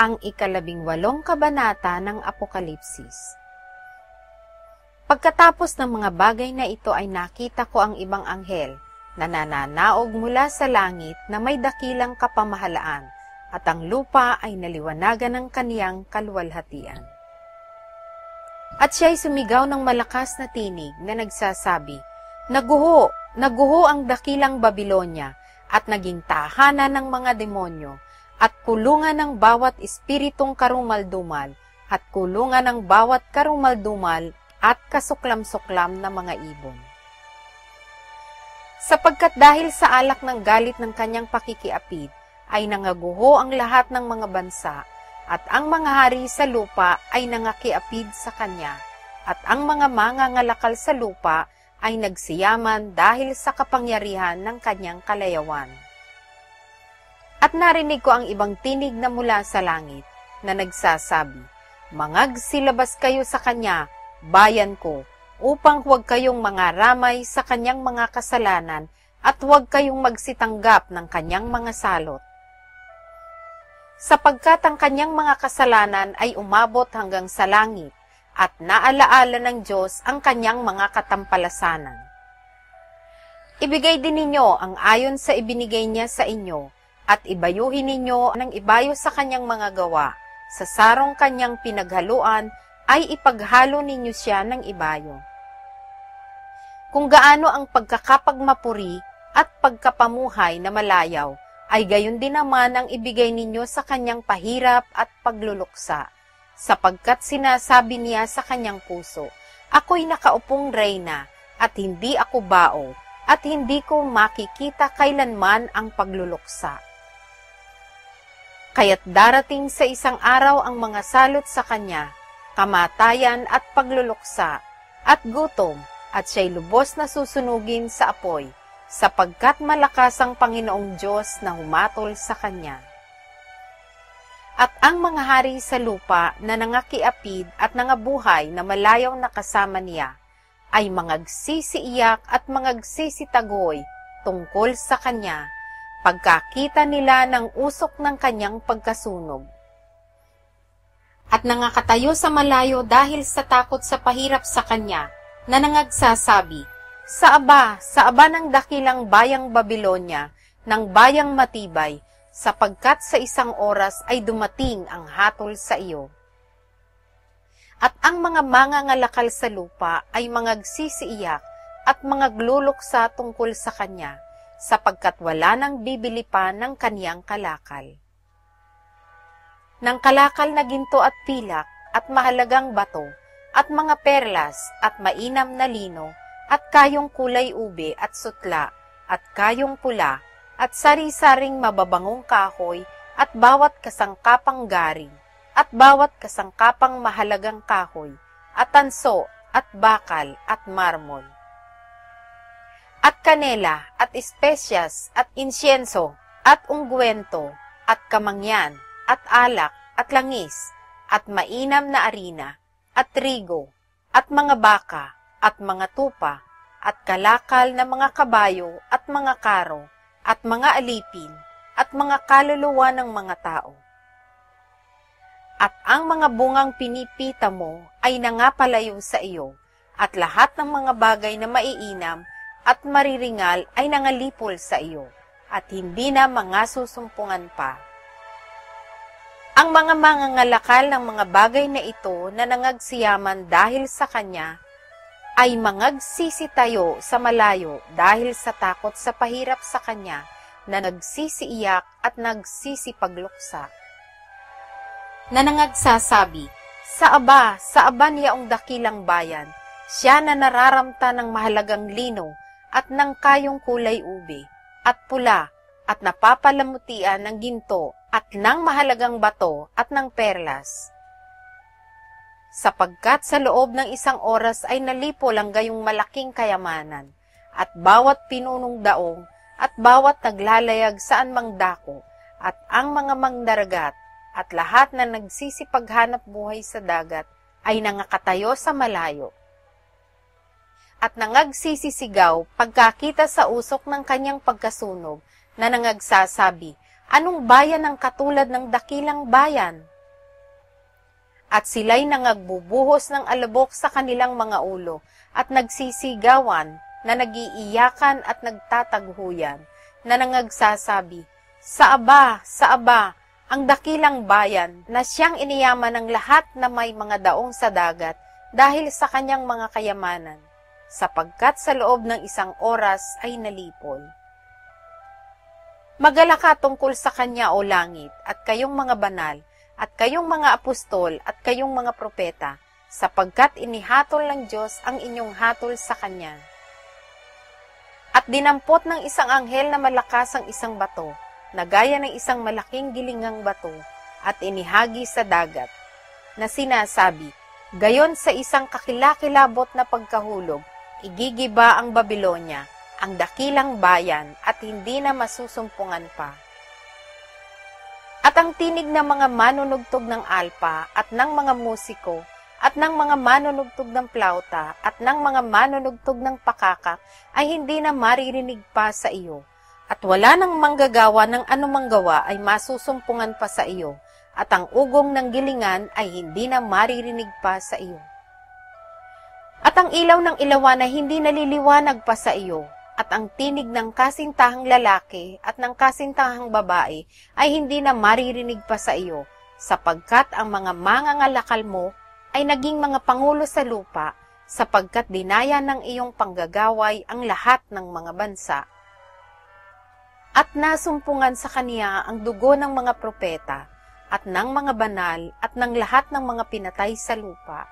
Ang 18 kabanata ng Apokalipsis. Pagkatapos ng mga bagay na ito ay nakita ko ang ibang anghel na nananaog mula sa langit na may dakilang kapamahalaan at ang lupa ay naliwanagan ng kaniyang kaluwalhatian. At siya'y sumigaw ng malakas na tinig na nagsasabi, "Naguho! Naguho ang dakilang Babilonya at naging tahanan ng mga demonyo at kulungan ng bawat espiritong karumaldumal at kulungan ng bawat karumaldumal at kasuklam-suklam na mga ibon. Sapagkat dahil sa alak ng galit ng kanyang pakikiapid, ay nangaguho ang lahat ng mga bansa, at ang mga hari sa lupa ay nangakiapid sa kanya, at ang mga mangangalakal sa lupa ay nagsiyaman dahil sa kapangyarihan ng kanyang kalayawan. At narinig ko ang ibang tinig na mula sa langit, na nagsasabi, "Mangagsilabas kayo sa kanya, bayan ko, upang huwag kayong mangaramay sa kanyang mga kasalanan at huwag kayong magsitanggap ng kanyang mga salot. Sapagkat ang kanyang mga kasalanan ay umabot hanggang sa langit, at naalaala ng Diyos ang kanyang mga katampalasanan. Ibigay din ninyo ang ayon sa ibinigay niya sa inyo, at ibayuhin ninyo ng ibayo sa kanyang mga gawa. Sa sarong kanyang pinaghaluan, ay ipaghalo ninyo siya ng ibayo. Kung gaano ang pagkakapagmapuri at pagkapamuhay na malayaw, ay gayon din naman ang ibigay ninyo sa kanyang pahirap at pagluluksa, sapagkat sinasabi niya sa kanyang puso, "Ako'y nakaupong reyna, at hindi ako bao, at hindi ko makikita kailanman ang pagluluksa." Kaya't darating sa isang araw ang mga salot sa kanya, kamatayan at pagluluksa, at gutom, at siya'y lubos na susunugin sa apoy, sapagkat malakas ang Panginoong Diyos na humatol sa kanya. At ang mga hari sa lupa na nangakiapid at nangabuhay na malayaw na kasama niya, ay mangagsisiiyak at mangagsisitagoy tungkol sa kanya, pagkakita nila ng usok ng kanyang pagkasunog. At nangakatayo sa malayo dahil sa takot sa pahirap sa kanya, na nangagsasabi, sa aba ng dakilang bayang Babilonya, ng bayang matibay, sapagkat sa isang oras ay dumating ang hatol sa iyo." At ang mga mangangalakal sa lupa ay mangagsisiiyak at mangagluluksa tungkol sa kanya, sapagkat wala nang bibili pa ng kaniyang kalakal. Ng kalakal na ginto at pilak, at mahalagang bato, at mga perlas, at mainam na lino, at kayong kulay ube at sutla, at kayong pula, at sari-saring mababangong kahoy, at bawat kasangkapang garing, at bawat kasangkapang mahalagang kahoy, at tanso, at bakal, at marmol, at kanela, at espesyas, at insyenso, at ungguento, at kamangyan, at alak, at langis, at mainam na arina, at trigo, at mga baka, at mga tupa, at kalakal na mga kabayo, at mga karo, at mga alipin, at mga kaluluwa ng mga tao. At ang mga bungang pinipita mo ay nangapalayo sa iyo, at lahat ng mga bagay na maiinam at mariringal ay nangalipol sa iyo, at hindi na mga susumpungan pa. Ang mga mangangalakal ng mga bagay na ito na nangagsiyaman dahil sa kanya, ay mangagsisitayo sa malayo dahil sa takot sa pahirap sa kanya, na nagsisiiyak at nagsisipagluksa. Na nangagsasabi, sa aba niyaong dakilang bayan, siya na nararamta ng mahalagang lino, at ng kayong kulay ube, at pula, at napapalamutian ng ginto, at ng mahalagang bato, at ng perlas. Sapagkat sa loob ng isang oras ay nalipol ang gayong malaking kayamanan, at bawat pinunong daong, at bawat naglalayag saan mang dako, at ang mga mangdaragat, at lahat na nagsisipaghanap buhay sa dagat, ay nangakatayo sa malayo. At nangagsisisigaw pagkakita sa usok ng kanyang pagkasunog, na nangagsasabi, "Anong bayan ang katulad ng dakilang bayan?" At sila'y nangagbubuhos ng alabok sa kanilang mga ulo, at nagsisigawan, na nagiiyakan at nagtataghuyan, na nangagsasabi, sa aba, ang dakilang bayan, na siyang iniyaman ng lahat na may mga daong sa dagat, dahil sa kanyang mga kayamanan, sapagkat sa loob ng isang oras ay nalipol. Magalaka tungkol sa kanya, o langit, at kayong mga banal, at kayong mga apostol, at kayong mga propeta, sapagkat inihatol ng Diyos ang inyong hatol sa kanya. At dinampot ng isang anghel na malakas ang isang bato, na gaya ng isang malaking gilingang bato, at inihagi sa dagat, na sinasabi, gayon sa isang kakilakilabot na pagkahulog, igigiba ang Babilonya, ang dakilang bayan, at hindi na masusumpungan pa. At ang tinig ng mga manunugtog ng alpa, at ng mga musiko, at ng mga manunugtog ng plauta, at ng mga manunugtog ng pakakak, ay hindi na maririnig pa sa iyo. At wala nang manggagawa ng anumang gawa ay masusumpungan pa sa iyo, at ang ugong ng gilingan ay hindi na maririnig pa sa iyo. At ang ilaw ng ilawan ay hindi naliliwanag pa sa iyo, at ang tinig ng kasintahang lalaki at ng kasintahang babae ay hindi na maririnig pa sa iyo, sapagkat ang mga mangangalakal mo ay naging mga pangulo sa lupa, sapagkat dinaya ng iyong panggagaway ang lahat ng mga bansa. At nasumpungan sa kaniya ang dugo ng mga propeta, at ng mga banal, at ng lahat ng mga pinatay sa lupa,